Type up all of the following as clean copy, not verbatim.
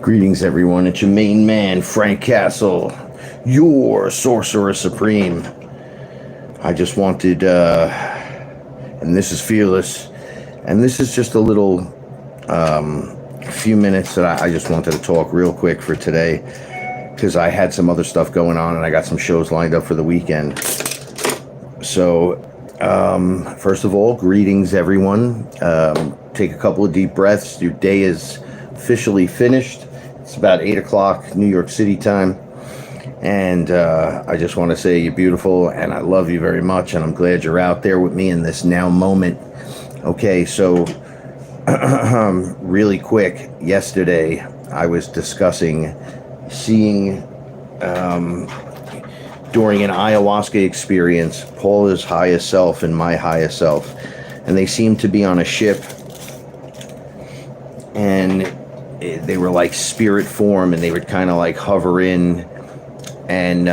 Greetings, everyone. It's your main man, Frank Castle, your Sorcerer Supreme. I just wanted, and this is FearLess, and this is just a little, few minutes that I just wanted to talk real quick for today, because I had some other stuff going on, and I got some shows lined up for the weekend. So, first of all, greetings, everyone. Take a couple of deep breaths. Your day is officially finished. It's about 8 o'clock New York City time, and I just want to say you're beautiful, and I love you very much, and I'm glad you're out there with me in this now moment. Okay, so really quick, yesterday I was discussing seeing during an ayahuasca experience Paula's highest self and my highest self, and they seemed to be on a ship, and they were like spirit form, and they would kind of like hover in and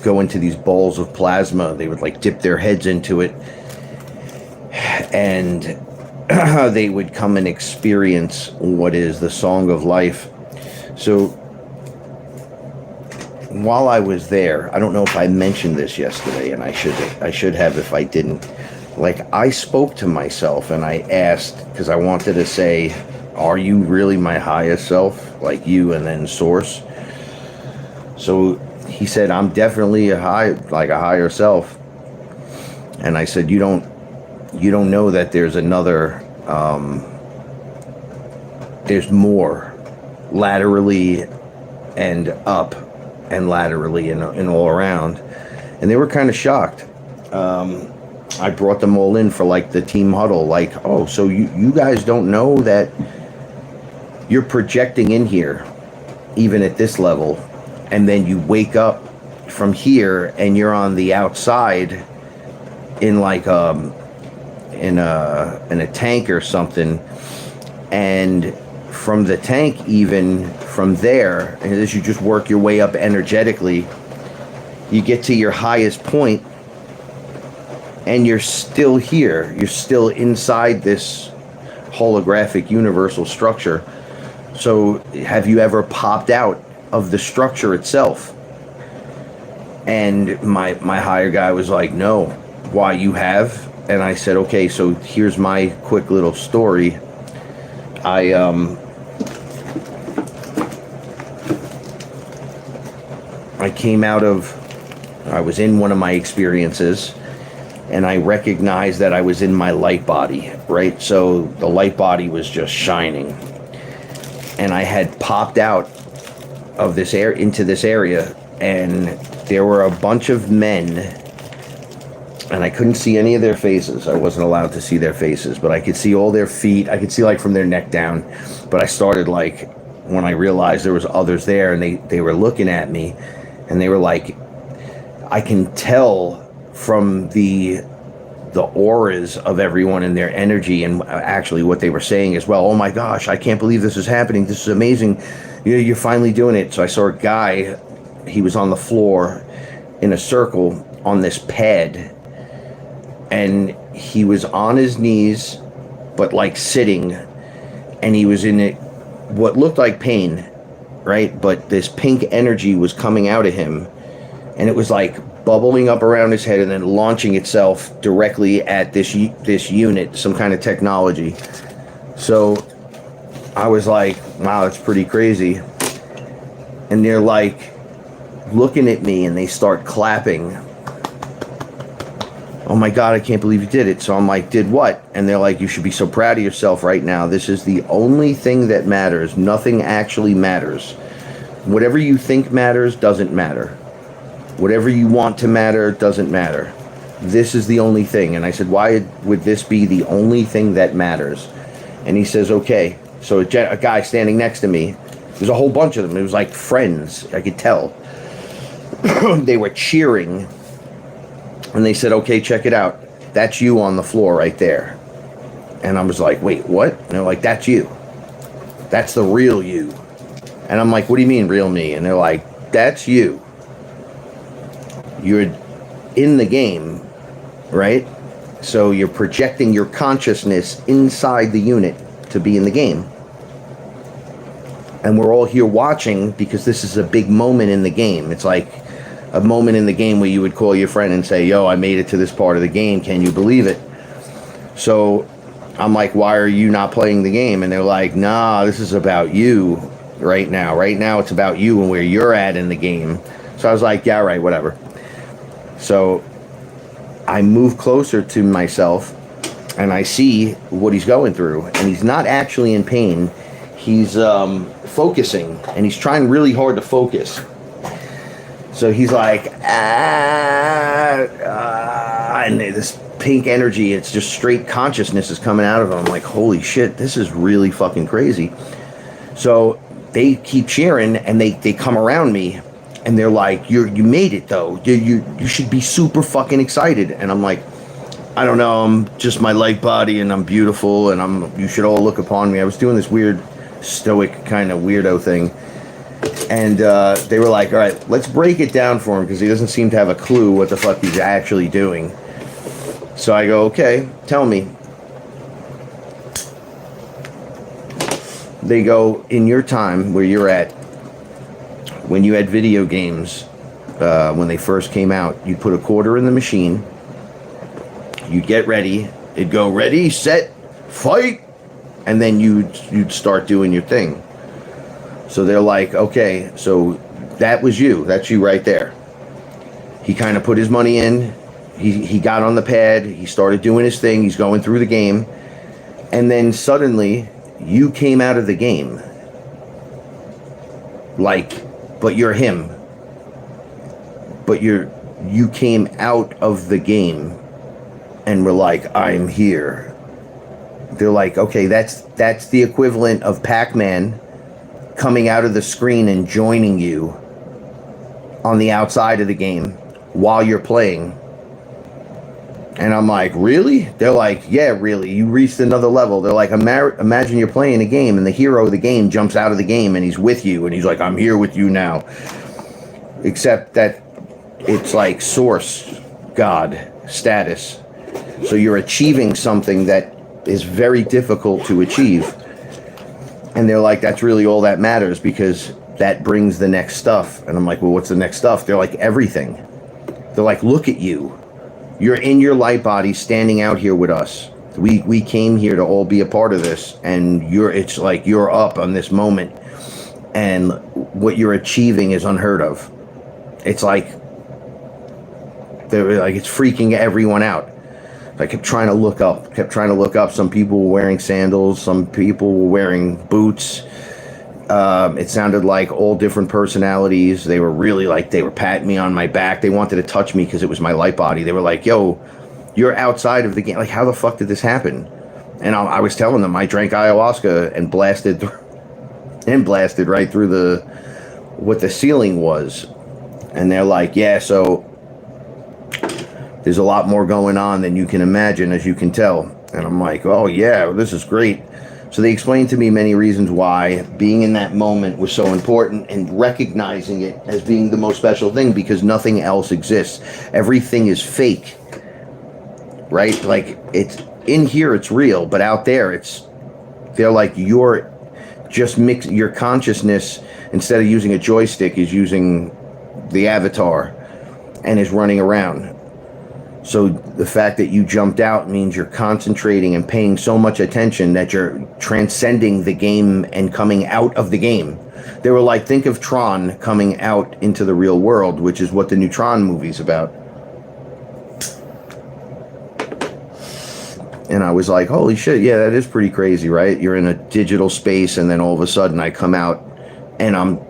go into these balls of plasma. They would like dip their heads into it, and they would come and experience what is the song of life. So while I was there, I don't know if I mentioned this yesterday, and I should have if I didn't. Like, I spoke to myself and I asked, because I wanted to say, are you really my highest self, like you and then source? So he said, I'm definitely a higher self. And I said, you don't know that there's another, there's more laterally and up and laterally and all around. And they were kind of shocked. I brought them all in for like the team huddle, like, oh, so you guys don't know that you're projecting in here, even at this level, and then you wake up from here and you're on the outside in like in a tank or something, and from the tank, even from there, and as you just work your way up energetically, you get to your highest point, and you're still here. You're still inside this holographic universal structure. So have you ever popped out of the structure itself? And my higher guy was like, no. Why, you have? And I said, okay, so here's my quick little story. I was in one of my experiences, and I recognized that I was in my light body, right? So the light body was just shining. And I had popped out of this air into this area, and there were a bunch of men, and I couldn't see any of their faces. I wasn't allowed to see their faces, but I could see all their feet. I could see like from their neck down. But I started like, when I realized there was others there, and they were looking at me, and they were like, I can tell from the auras of everyone and their energy, and actually what they were saying as well. Oh my gosh, I can't believe this is happening. This is amazing. You're finally doing it. So I saw a guy, he was on the floor in a circle on this pad, and he was on his knees, but like sitting, and he was in it, what looked like pain, right? But this pink energy was coming out of him, and it was like bubbling up around his head and then launching itself directly at this unit, some kind of technology. So I was like, wow, that's pretty crazy. And they're like looking at me, and they start clapping. Oh my God, I can't believe you did it. So I'm like, did what? And they're like, you should be so proud of yourself right now. This is the only thing that matters. Nothing actually matters. Whatever you think matters doesn't matter. Whatever you want to matter doesn't matter. This is the only thing. And I said, why would this be the only thing that matters? And he says, okay. So a guy standing next to me, there's a whole bunch of them. It was like friends. I could tell. They were cheering. And they said, okay, check it out. That's you on the floor right there. And I was like, wait, what? And they're like, that's you. That's the real you. And I'm like, what do you mean real me? And they're like, that's you. You're in the game, right? So you're projecting your consciousness inside the unit to be in the game. and we're all here watching because this is a big moment in the game. It's like a moment in the game where you would call your friend and say, yo, I made it to this part of the game, can you believe it? So I'm like, why are you not playing the game? And they're like, nah, this is about you right now. Right now it's about you and where you're at in the game. So I was like, yeah, right, whatever. So I move closer to myself and I see what he's going through, and he's not actually in pain. He's focusing, and he's trying really hard to focus. So he's like, and this pink energy, it's just straight consciousness is coming out of him. I'm like, holy shit, this is really fucking crazy. So they keep cheering, and they come around me, and they're like, you made it though. You should be super fucking excited. And I'm like, I don't know, I'm just my light body, and I'm beautiful, and you should all look upon me. I was doing this weird stoic kind of weirdo thing. And they were like, all right, let's break it down for him, because he doesn't seem to have a clue what the fuck he's actually doing. So I go, okay, tell me. They go, in your time where you're at, when you had video games, when they first came out, you'd put a quarter in the machine, you'd get ready, it'd go ready, set, fight, and then you'd start doing your thing. So they're like, okay, so that was you. That's you right there. He kind of put his money in. He got on the pad. He started doing his thing. He's going through the game. And then suddenly, you came out of the game. But you're him. But you came out of the game and were like, I'm here. They're like, okay, that's the equivalent of Pac-Man coming out of the screen and joining you on the outside of the game while you're playing. And I'm like, really? They're like, yeah, really. You reached another level. They're like, imagine you're playing a game and the hero of the game jumps out of the game and he's with you and he's like, I'm here with you now. Except that it's like source, God, status. So you're achieving something that is very difficult to achieve. And they're like, that's really all that matters, because that brings the next stuff. And I'm like, well, what's the next stuff? They're like, everything. They're like, look at you. You're in your light body standing out here with us. We came here to all be a part of this. And it's like you're up on this moment. And what you're achieving is unheard of. It's like, it's freaking everyone out. I kept trying to look up. Some people were wearing sandals. Some people were wearing boots. It sounded like all different personalities. They were really like, they were patting me on my back. They wanted to touch me because it was my light body. They were like, yo, you're outside of the game. Like, how the fuck did this happen? And I was telling them I drank ayahuasca and blasted right through what the ceiling was. And they're like, yeah, so there's a lot more going on than you can imagine, as you can tell. And I'm like, oh yeah, this is great. So they explained to me many reasons why being in that moment was so important, and recognizing it as being the most special thing, because nothing else exists. Everything is fake, right? Like, it's in here, it's real, but out there, they're like, you're just your consciousness, instead of using a joystick, is using the avatar and is running around. So the fact that you jumped out means you're concentrating and paying so much attention that you're transcending the game and coming out of the game. They were like, think of Tron coming out into the real world, which is what the new Tron movie's about. And I was like, holy shit, yeah, that is pretty crazy, right? You're in a digital space, and then all of a sudden I come out and I'm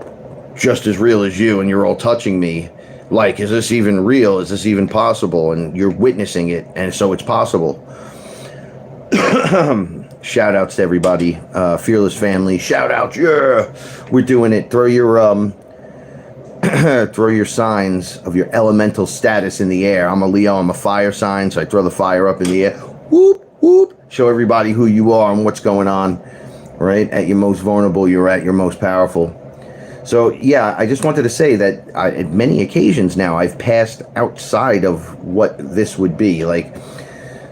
just as real as you, and you're all touching me. Like, is this even real? Is this even possible? And you're witnessing it, and so it's possible. Shout outs to everybody. Fearless family, shout out. Yeah, we're doing it. Throw your throw your signs of your elemental status in the air. I'm a Leo, I'm a fire sign, so I throw the fire up in the air. Whoop, whoop. Show everybody who you are and what's going on. Right? At your most vulnerable, you're at your most powerful. So, yeah, I just wanted to say that at many occasions now, I've passed outside of what this would be. Like,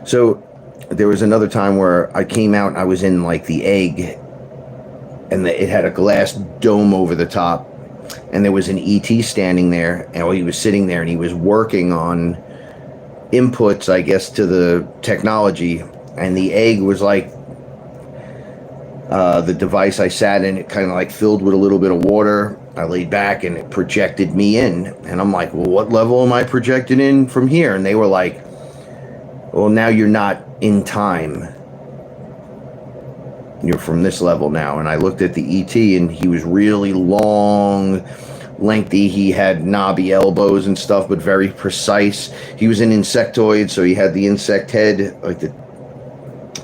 so there was another time where I came out, I was in, like, the egg, and it had a glass dome over the top, and there was an ET standing there, and he was sitting there, and he was working on inputs, I guess, to the technology, and the egg was like the device I sat in, it kind of like filled with a little bit of water. I laid back and it projected me in, and I'm like, well, what level am I projected in from here? And they were like, well, now you're not in time. You're from this level now. And I looked at the ET, and he was really long, lengthy. He had knobby elbows and stuff, but very precise. He was an insectoid, so he had the insect head, like the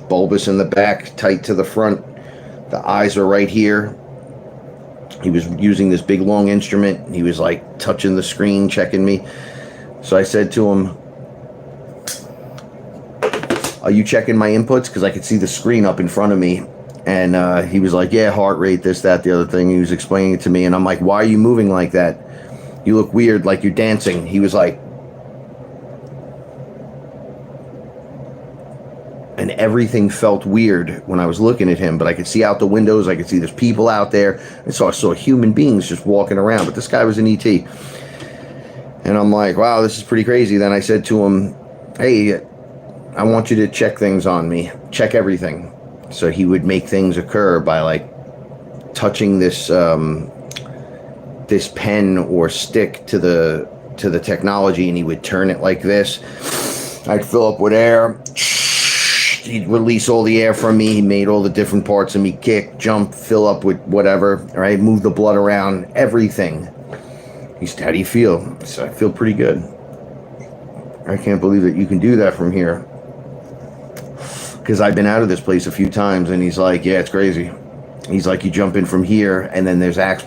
bulbous in the back, tight to the front. The eyes are right here. He was using this big long instrument. He was like touching the screen, checking me. So I said to him, are you checking my inputs? Because I could see the screen up in front of me. And he was like, yeah, heart rate, this, that, the other thing. He was explaining it to me. And I'm like, why are you moving like that? You look weird, like you're dancing. He was like, and everything felt weird when I was looking at him. But I could see out the windows. I could see there's people out there. And so I saw human beings just walking around. But this guy was an ET. And I'm like, wow, this is pretty crazy. Then I said to him, hey, I want you to check things on me. Check everything. So he would make things occur by like touching this this pen or stick to the technology, and he would turn it like this. I'd fill up with air. He'd release all the air from me. He made all the different parts of me kick, jump, fill up with whatever. All right, move the blood around, everything. He said, how do you feel? I said, I feel pretty good. I can't believe that you can do that from here. Because I've been out of this place a few times, and he's like, yeah, it's crazy. He's like, you jump in from here, and then there's access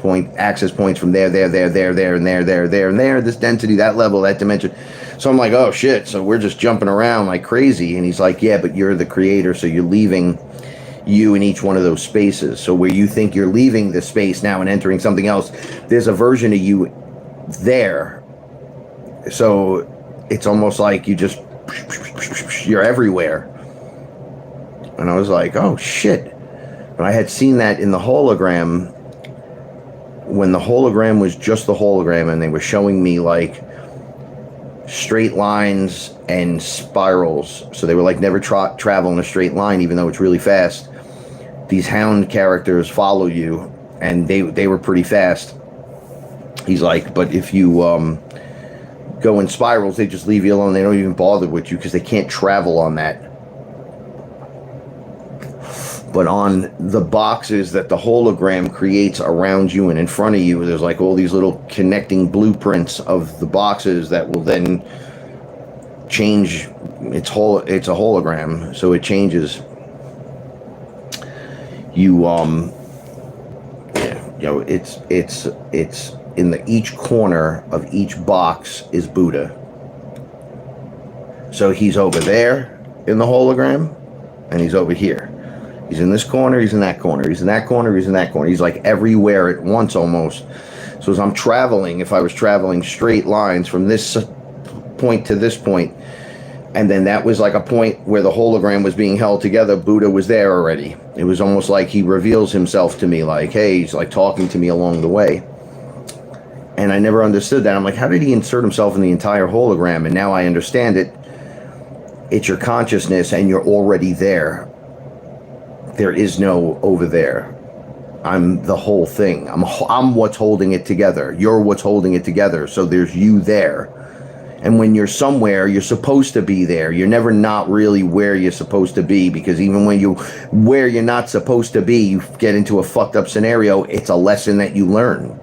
points from there, and there, this density, that level, that dimension. So I'm like, oh shit, so we're just jumping around like crazy. And he's like, yeah, but you're the creator, so you're leaving you in each one of those spaces. So where you think you're leaving the space now and entering something else, there's a version of you there. So it's almost like you're everywhere. And I was like, oh shit. But I had seen that in the hologram, when the hologram was just the hologram, and they were showing me like straight lines and spirals. So they were like never travel in a straight line, even though it's really fast. These hound characters follow you, and they were pretty fast. He's like, but if you go in spirals, they just leave you alone. They don't even bother with you because they can't travel on that. But on the boxes that the hologram creates around you and in front of you, there's like all these little connecting blueprints of the boxes that will then change. It's a hologram, so it changes. It's in each corner of each box is Buddha. So he's over there in the hologram, and he's over here. He's in this corner, he's in that corner, he's in that corner, he's in that corner. He's like everywhere at once almost. So as I'm traveling, if I was traveling straight lines from this point to this point, and then that was like a point where the hologram was being held together, Buddha was there already. It was almost like he reveals himself to me, like, hey, he's like talking to me along the way. And I never understood that. I'm like, how did he insert himself in the entire hologram? And now I understand it. It's your consciousness, and you're already there. There is no over there. I'm the whole thing. I'm what's holding it together. You're what's holding it together. So there's you there. And when you're somewhere, you're supposed to be there. You're never not really where you're supposed to be, because even when where you're not supposed to be, you get into a fucked up scenario. It's a lesson that you learn.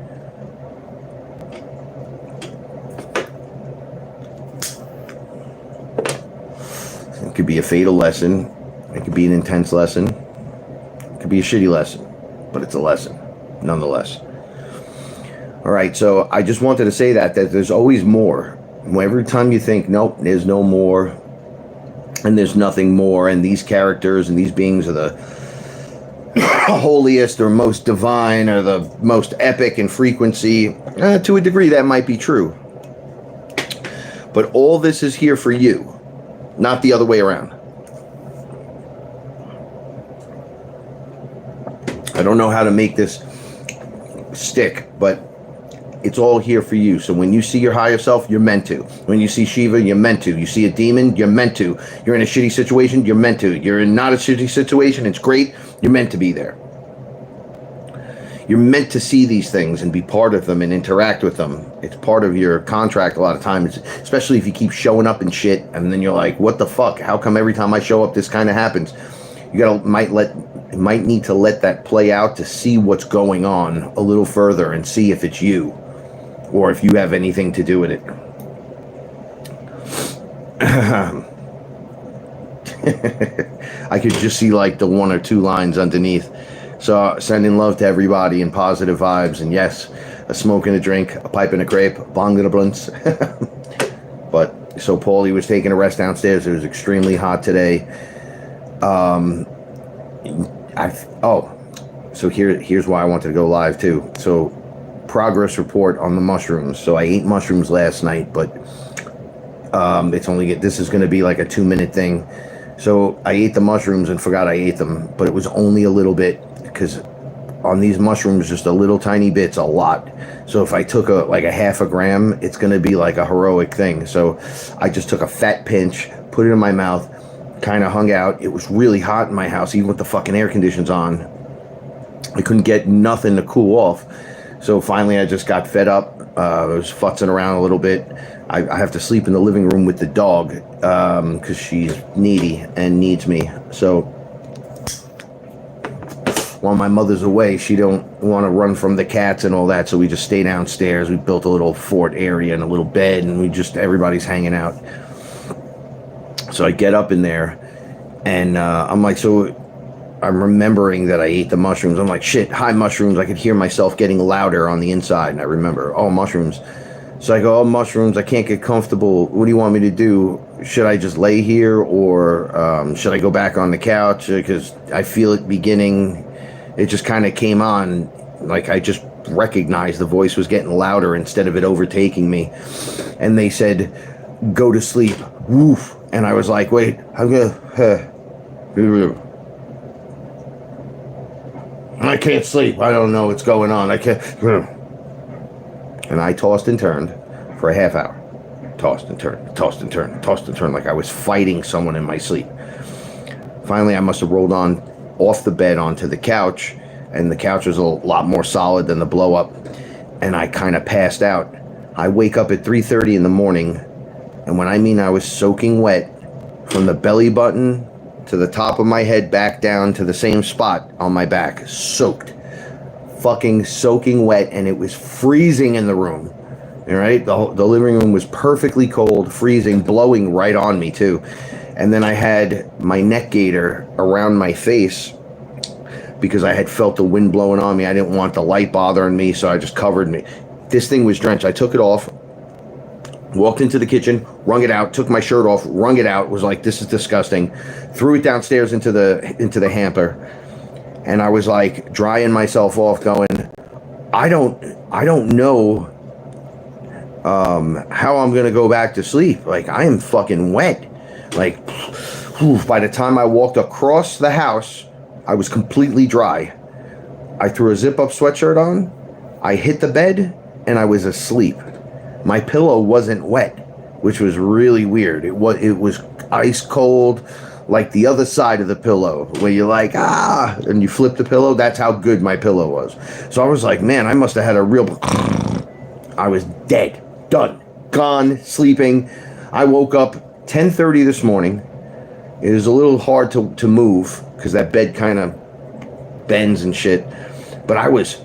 It could be a fatal lesson. It could be an intense lesson. Could be a shitty lesson, but it's a lesson nonetheless. All right, so I just wanted to say that there's always more. Every time you think, nope, there's no more, and there's nothing more, and these characters and these beings are the holiest or most divine or the most epic in frequency, to a degree that might be true. But all this is here for you, not the other way around. I don't know how to make this stick, but it's all here for you. So when you see your higher self, you're meant to. When you see Shiva, you're meant to. You see a demon, you're meant to. You're in a shitty situation, you're meant to. You're in not a shitty situation, it's great, you're meant to be there. You're meant to see these things and be part of them and interact with them. It's part of your contract a lot of times, especially if you keep showing up and shit, and then you're like, what the fuck? How come every time I show up, this kind of happens? You might need to let that play out to see what's going on a little further and see if it's you or if you have anything to do with it. I could just see like the 1 or 2 lines underneath. So sending love to everybody and positive vibes, and yes, a smoke and a drink, a pipe and a crepe, bong and a blunts. But so Paulie was taking a rest downstairs. It was extremely hot today. So here's why I wanted to go live too. So progress report on the mushrooms. So I ate mushrooms last night, but this is going to be like a 2-minute thing. So I ate the mushrooms and forgot I ate them, but it was only a little bit, because on these mushrooms, just a little tiny bit's a lot. So if I took a half a gram, it's going to be like a heroic thing. So I just took a fat pinch, put it in my mouth, kind of hung out. It was really hot in my house, even with the fucking air conditions on. I couldn't get nothing to cool off. So finally I just got fed up. I was futzing around a little bit. I have to sleep in the living room with the dog because she's needy and needs me. So while my mother's away, she don't want to run from the cats and all that. So we just stay downstairs. We built a little fort area and a little bed, and everybody's hanging out. So I get up in there, and I'm like, so I'm remembering that I ate the mushrooms. I'm like, shit, hi, mushrooms. I could hear myself getting louder on the inside, and I remember, oh, mushrooms. So I go, oh, mushrooms, I can't get comfortable. What do you want me to do? Should I just lay here, or should I go back on the couch? Because I feel it beginning. It just kind of came on, like I just recognized the voice was getting louder instead of it overtaking me. And they said, go to sleep. Woof. And I was like, wait, I'm gonna, I can't sleep. I don't know what's going on. I can't. And I tossed and turned for a half hour. Tossed and turned, tossed and turned, tossed and turned, like I was fighting someone in my sleep. Finally, I must have rolled off the bed onto the couch, and the couch was a lot more solid than the blow up, and I kind of passed out. I wake up at 3:30 in the morning, and when I mean I was soaking wet from the belly button to the top of my head back down to the same spot on my back, soaked, fucking soaking wet, and it was freezing in the room. All right, the living room was perfectly cold, freezing, blowing right on me too. And then I had my neck gaiter around my face because I had felt the wind blowing on me. I didn't want the light bothering me, so I just covered me. This thing was drenched. I took it off, walked into the kitchen, wrung it out, took my shirt off, wrung it out, was like, this is disgusting. Threw it downstairs into the hamper, and I was like drying myself off, going, I don't know how I'm gonna go back to sleep. Like, I am fucking wet. Like, by the time I walked across the house, I was completely dry. I threw a zip-up sweatshirt on, I hit the bed, and I was asleep. My pillow wasn't wet, which was really weird. It was ice cold, like the other side of the pillow, where you're like, and you flip the pillow. That's how good my pillow was. So I was like, man, I must have had a real... I was dead, done, gone, sleeping. I woke up 10:30 this morning. It was a little hard to move because that bed kind of bends and shit. But I was,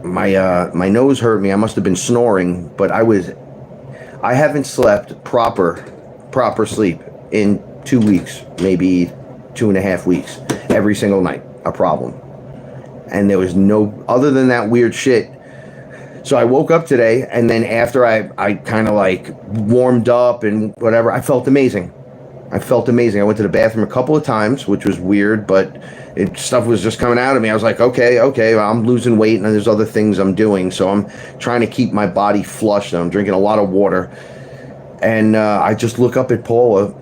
my nose hurt me. I must have been snoring, but I haven't slept proper sleep in 2 weeks, maybe 2.5 weeks, every single night, a problem. And there was no, other than that weird shit. So I woke up today, and then after I kind of like warmed up and whatever, I felt amazing. I went to the bathroom a couple of times, which was weird, but stuff was just coming out of me. I was like, okay, I'm losing weight, and there's other things I'm doing. So I'm trying to keep my body flushed. I'm drinking a lot of water. And I just look up at Paula,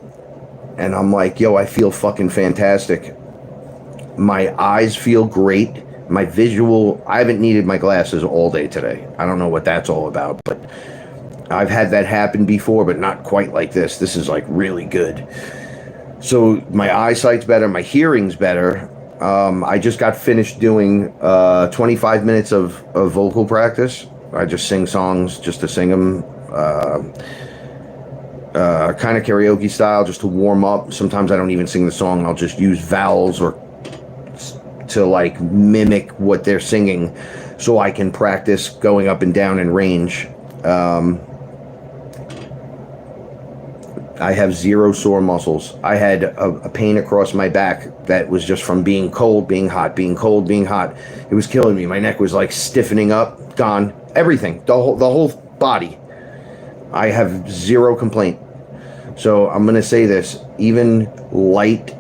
and I'm like, yo, I feel fucking fantastic. My eyes feel great. My visual, I haven't needed my glasses all day today. I don't know what that's all about, but I've had that happen before, but not quite like this. This is like really good. So my eyesight's better, my hearing's better. I just got finished doing 25 minutes of vocal practice. I just sing songs just to sing them, kind of karaoke style, just to warm up. Sometimes I don't even sing the song. I'll just use vowels or to like mimic what they're singing so I can practice going up and down in range. I have zero sore muscles. I had a pain across my back that was just from being cold, being hot, being cold, being hot. It was killing me. My neck was like stiffening up, gone. Everything, the whole body. I have zero complaint. So I'm going to say this, even light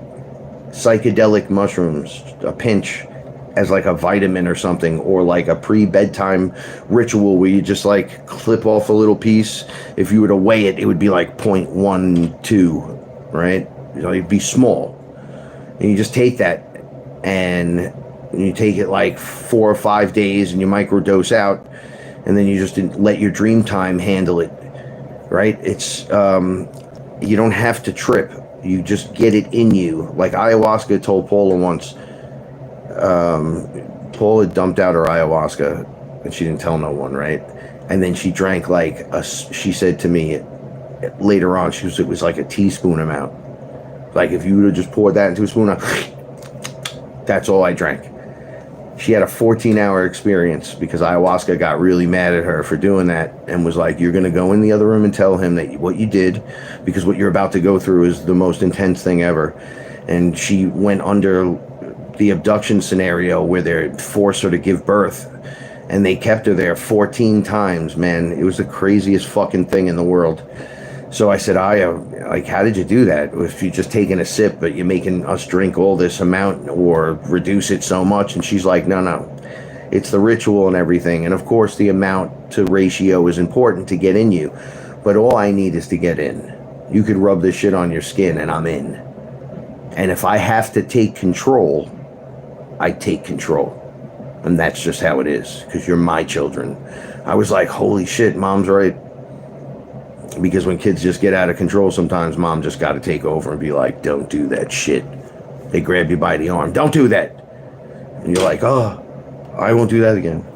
psychedelic mushrooms, a pinch as like a vitamin or something, or like a pre-bedtime ritual where you just like clip off a little piece. If you were to weigh it, it would be like 0.12, right? You know, it'd be small. And you just take that and you take it like 4 or 5 days and you microdose out, and then you just let your dream time handle it, right? It's, you don't have to trip. You just get it in you. Like ayahuasca told Paula once, Paula dumped out her ayahuasca and she didn't tell no one, right? And then she drank like she said to me later on, it was like a teaspoon amount. Like if you would have just poured that into a spoon, that's all I drank. She had a 14-hour experience because ayahuasca got really mad at her for doing that and was like, you're going to go in the other room and tell him that what you did, because what you're about to go through is the most intense thing ever. And she went under the abduction scenario where they're forced her to give birth, and they kept her there 14 times, man. It was the craziest fucking thing in the world. So I said, like, how did you do that? If you're just taking a sip, but you're making us drink all this amount or reduce it so much? And she's like, no, it's the ritual and everything. And of course, the amount to ratio is important to get in you. But all I need is to get in. You could rub this shit on your skin and I'm in. And if I have to take control, I take control. And that's just how it is, because you're my children. I was like, holy shit, mom's right. Because when kids just get out of control, sometimes mom just got to take over and be like, don't do that shit. They grab you by the arm. Don't do that. And you're like, oh, I won't do that again.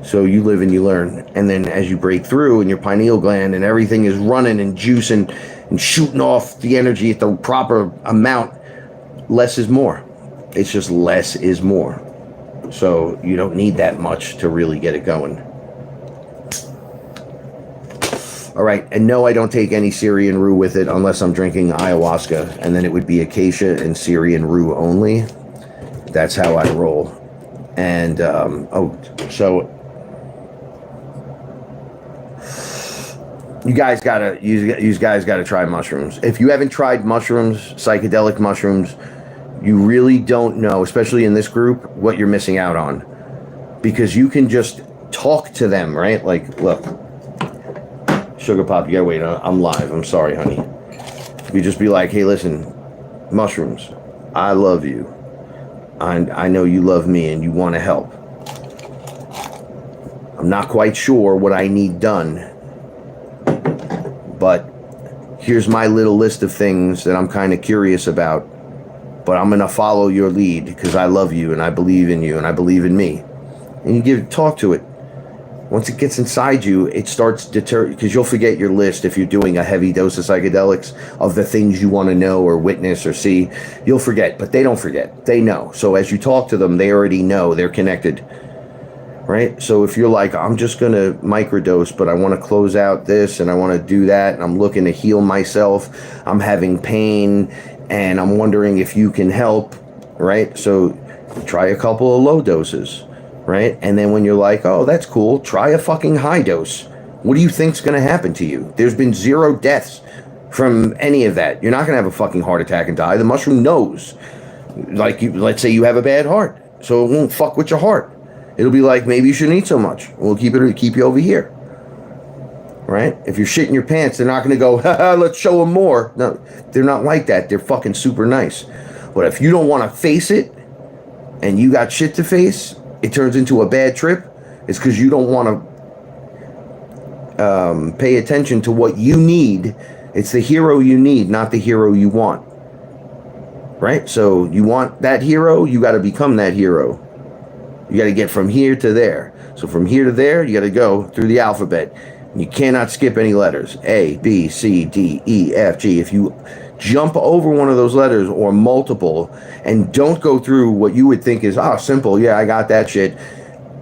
So you live and you learn. And then as you break through and your pineal gland and everything is running and juicing and shooting off the energy at the proper amount, less is more. It's just less is more. So you don't need that much to really get it going. All right, and no, I don't take any Syrian rue with it unless I'm drinking ayahuasca, and then it would be acacia and Syrian rue only. That's how I roll. And so you guys gotta try mushrooms. If you haven't tried mushrooms, psychedelic mushrooms, you really don't know, especially in this group, what you're missing out on, because you can just talk to them, right? Like, look. Sugar Pop, you gotta wait. I'm live. I'm sorry, honey. You just be like, hey, listen, mushrooms, I love you. I know you love me and you want to help. I'm not quite sure what I need done, but here's my little list of things that I'm kind of curious about, but I'm going to follow your lead because I love you and I believe in you and I believe in me. And you talk to it. Once it gets inside you, it starts because you'll forget your list if you're doing a heavy dose of psychedelics of the things you want to know or witness or see. You'll forget, but they don't forget. They know. So as you talk to them, they already know. They're connected, right? So if you're like, I'm just going to microdose, but I want to close out this and I want to do that, and I'm looking to heal myself, I'm having pain, and I'm wondering if you can help, right? So try a couple of low doses. Right? And then when you're like, oh, that's cool, try a fucking high dose. What do you think's going to happen to you? There's been 0 deaths from any of that. You're not going to have a fucking heart attack and die. The mushroom knows. Like, let's say you have a bad heart, so it won't fuck with your heart. It'll be like, maybe you shouldn't eat so much. We'll keep you over here. Right? If you're shitting your pants, they're not going to go, haha, let's show them more. No, they're not like that. They're fucking super nice. But if you don't want to face it, and you got shit to face, it turns into a bad trip, it's because you don't want to pay attention to what you need. It's the hero you need, not the hero you want. Right? So you want that hero, you got to become that hero. You got to get from here to there. So from here to there, you got to go through the alphabet. You cannot skip any letters. A, B, C, D, E, F, G. If you jump over one of those letters or multiple and don't go through what you would think is, simple. Yeah, I got that shit.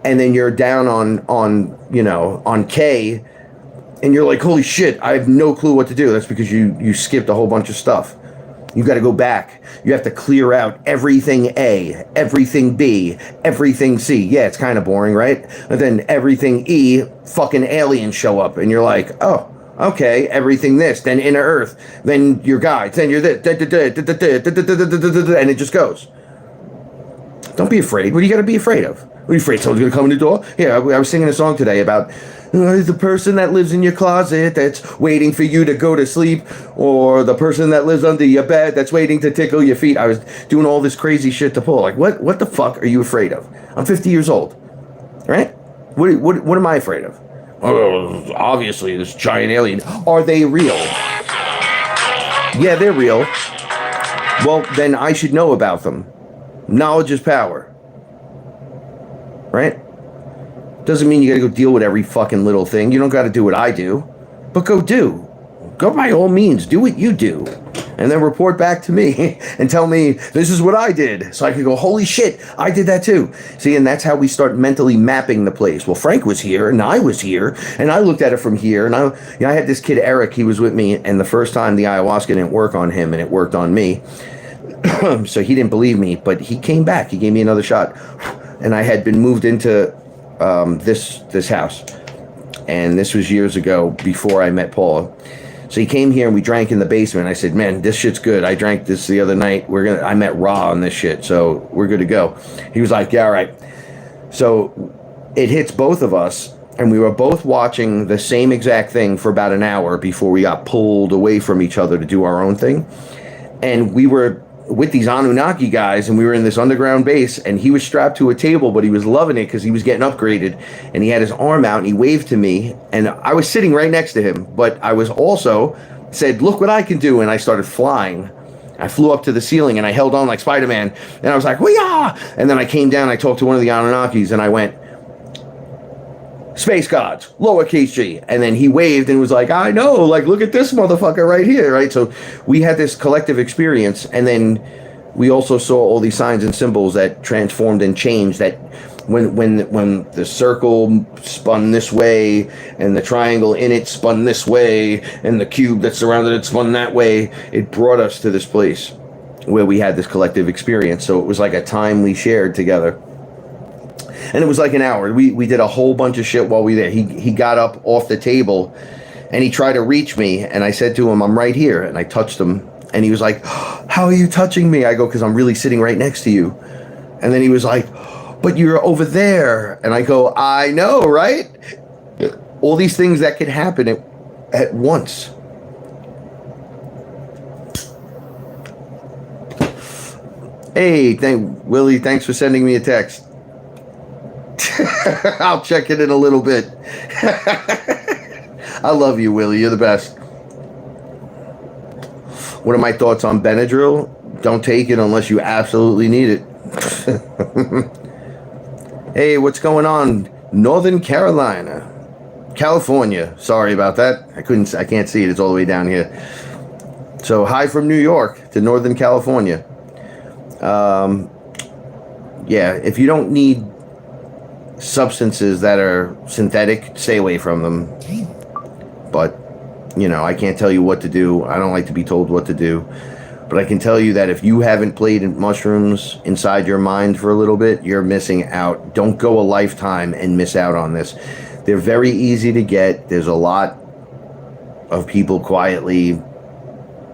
And then you're down on K and you're like, holy shit, I have no clue what to do. That's because you skipped a whole bunch of stuff. You got to go back. You have to clear out everything A, everything B, everything C. Yeah, it's kind of boring, right? And then everything E, fucking aliens show up, and you're like, oh, okay, everything this, then inner Earth, then your guides, then you're this, and it just goes. Don't be afraid. What do you got to be afraid of? What are you afraid someone's going to come in the door? Yeah, I was singing a song today about the person that lives in your closet that's waiting for you to go to sleep, or the person that lives under your bed that's waiting to tickle your feet. I was doing all this crazy shit to pull. Like, what the fuck are you afraid of? I'm 50 years old, right? What am I afraid of? Oh, obviously, this giant alien. Are they real? Yeah, they're real. Well, then I should know about them. Knowledge is power. Right? Doesn't mean you gotta go deal with every fucking little thing. You don't gotta do what I do. But go do. Go by all means. Do what you do. And then report back to me and tell me this is what I did. So I can go, holy shit, I did that too. See, and that's how we start mentally mapping the place. Well, Frank was here and I was here and I looked at it from here. And I had this kid, Eric, he was with me. And the first time the ayahuasca didn't work on him and it worked on me. So he didn't believe me, but he came back. He gave me another shot. And I had been moved into this house. And this was years ago before I met Paula. So he came here and we drank in the basement. I said, man, this shit's good. I drank this the other night. I met Ra on this shit, so we're good to go. He was like, yeah, all right. So it hits both of us, and we were both watching the same exact thing for about an hour before we got pulled away from each other to do our own thing. And we were with these Anunnaki guys, and we were in this underground base, and he was strapped to a table, but he was loving it because he was getting upgraded, and he had his arm out and he waved to me, and I was sitting right next to him, but I was also said, look what I can do, and I started flying. I flew up to the ceiling and I held on like Spider-Man, and I was like, "Wee-ah!" And then I came down, I talked to one of the Anunnakis, and I went, space gods, lowercase g. And then he waved and was like, I know, like, look at this motherfucker right here, right? So we had this collective experience, and then we also saw all these signs and symbols that transformed and changed, that when the circle spun this way and the triangle in it spun this way and the cube that surrounded it spun that way, it brought us to this place where we had this collective experience. So it was like a time we shared together. And it was like an hour. We did a whole bunch of shit while we were there. He got up off the table and he tried to reach me, and I said to him, I'm right here. And I touched him, and he was like, how are you touching me? I go, because I'm really sitting right next to you. And then he was like, but you're over there. And I go, I know, right? All these things that could happen at once. Hey, Willie, thanks for sending me a text. I'll check it in a little bit. I love you, Willie. You're the best. What are my thoughts on Benadryl? Don't take it unless you absolutely need it. Hey, what's going on? Northern Carolina. California. Sorry about that. I can't see it. It's all the way down here. So hi from New York to Northern California. Yeah, if you don't need substances that are synthetic, stay away from them. But, I can't tell you what to do. I don't like to be told what to do. But I can tell you that if you haven't played in mushrooms inside your mind for a little bit, you're missing out. Don't go a lifetime and miss out on this. They're very easy to get. There's a lot of people quietly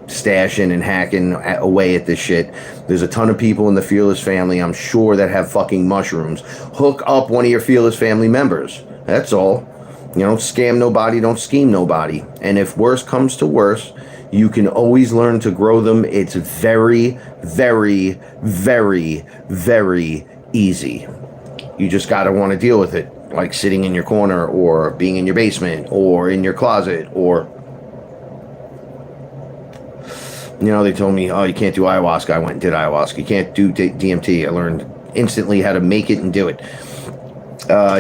stashing and hacking away at this shit. There's a ton of people in the FearLess family, I'm sure, that have fucking mushrooms. Hook up one of your FearLess family members. That's all. Don't scam nobody, don't scheme nobody. And if worse comes to worse, you can always learn to grow them. It's very, very, very, very easy. You just got to want to deal with it, like sitting in your corner or being in your basement or in your closet, or, you know, they told me, oh, you can't do ayahuasca. I went and did ayahuasca. You can't do DMT. I learned instantly how to make it and do it.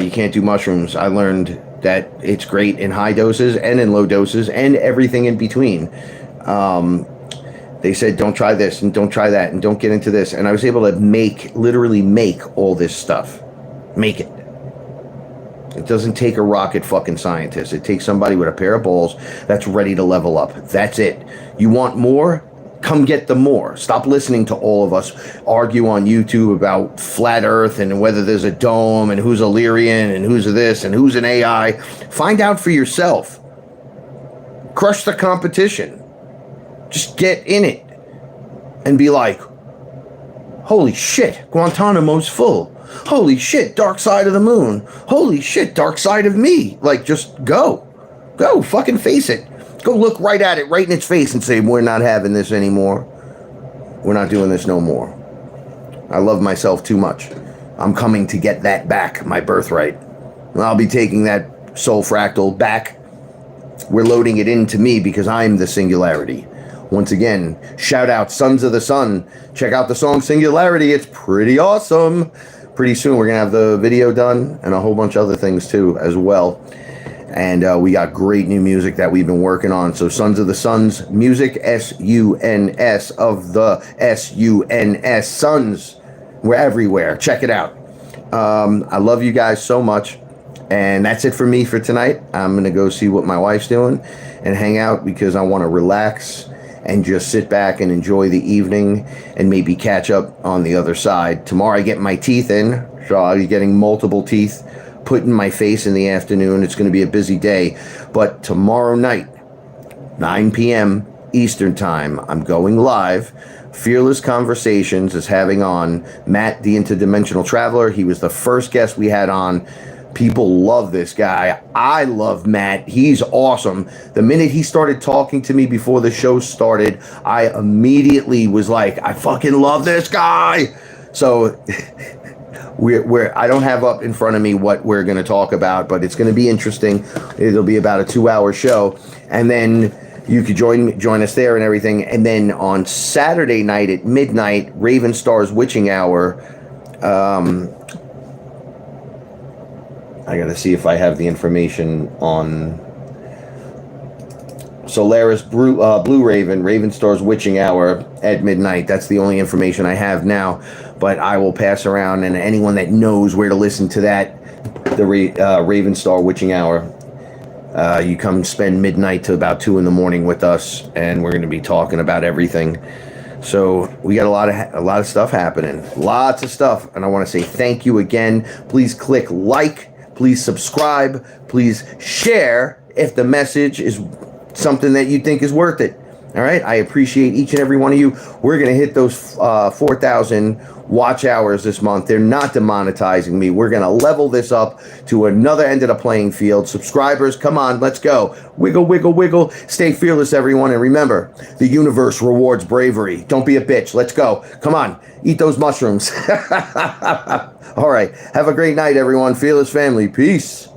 You can't do mushrooms. I learned that it's great in high doses and in low doses and everything in between. They said, don't try this and don't try that and don't get into this. And I was able to literally make all this stuff. Make it. It doesn't take a rocket fucking scientist. It takes somebody with a pair of balls that's ready to level up. That's it. You want more? Come get the more. Stop listening to all of us argue on YouTube about flat earth and whether there's a dome and who's Illyrian and who's this and who's an AI. Find out for yourself. Crush the competition. Just get in it and be like, holy shit, Guantanamo's full. Holy shit, dark side of the moon. Holy shit, dark side of me. Like, just go. Go, fucking face it. Go look right at it, right in its face and say, we're not having this anymore. We're not doing this no more. I love myself too much. I'm coming to get that back, my birthright. And I'll be taking that soul fractal back. We're loading it into me because I'm the singularity. Once again, shout out Sons of the Sun. Check out the song Singularity. It's pretty awesome. Pretty soon we're going to have the video done and a whole bunch of other things too as well. And we got great new music that we've been working on. So Sons of the Suns music, S-U-N-S of the S-U-N-S Suns. We're everywhere. Check it out. I love you guys so much. And that's it for me for tonight. I'm going to go see what my wife's doing and hang out because I want to relax and just sit back and enjoy the evening and maybe catch up on the other side. Tomorrow I get my teeth in, so I'll be getting multiple teeth put in my face in the afternoon. It's going to be a busy day. But tomorrow night, 9 p.m. Eastern Time, I'm going live. Fearless Conversations is having on Matt, the Interdimensional Traveler. He was the first guest we had on. People love this guy. I love Matt. He's awesome. The minute he started talking to me before the show started, I immediately was like, I fucking love this guy. So I don't have up in front of me what we're going to talk about, but it's going to be interesting. It'll be about a 2-hour show. And then you could join us there and everything. And then on Saturday night at midnight, Raven Star's Witching Hour. I gotta see if I have the information on Solaris Blue Raven, Raven Star's Witching Hour at midnight. That's the only information I have now, but I will pass around, and anyone that knows where to listen to that, the Raven Star Witching Hour, you come spend midnight to about 2 in the morning with us, and we're going to be talking about everything. So we got a lot of stuff happening, lots of stuff, and I want to say thank you again. Please click like. Please subscribe. Please share if the message is something that you think is worth it. All right? I appreciate each and every one of you. We're going to hit those 4,000 watch hours this month. They're not demonetizing me. We're going to level this up to another end of the playing field. Subscribers, come on, let's go. Wiggle, wiggle, wiggle. Stay fearless, everyone. And remember, the universe rewards bravery. Don't be a bitch. Let's go. Come on. Eat those mushrooms. All right. Have a great night, everyone. Fearless family. Peace.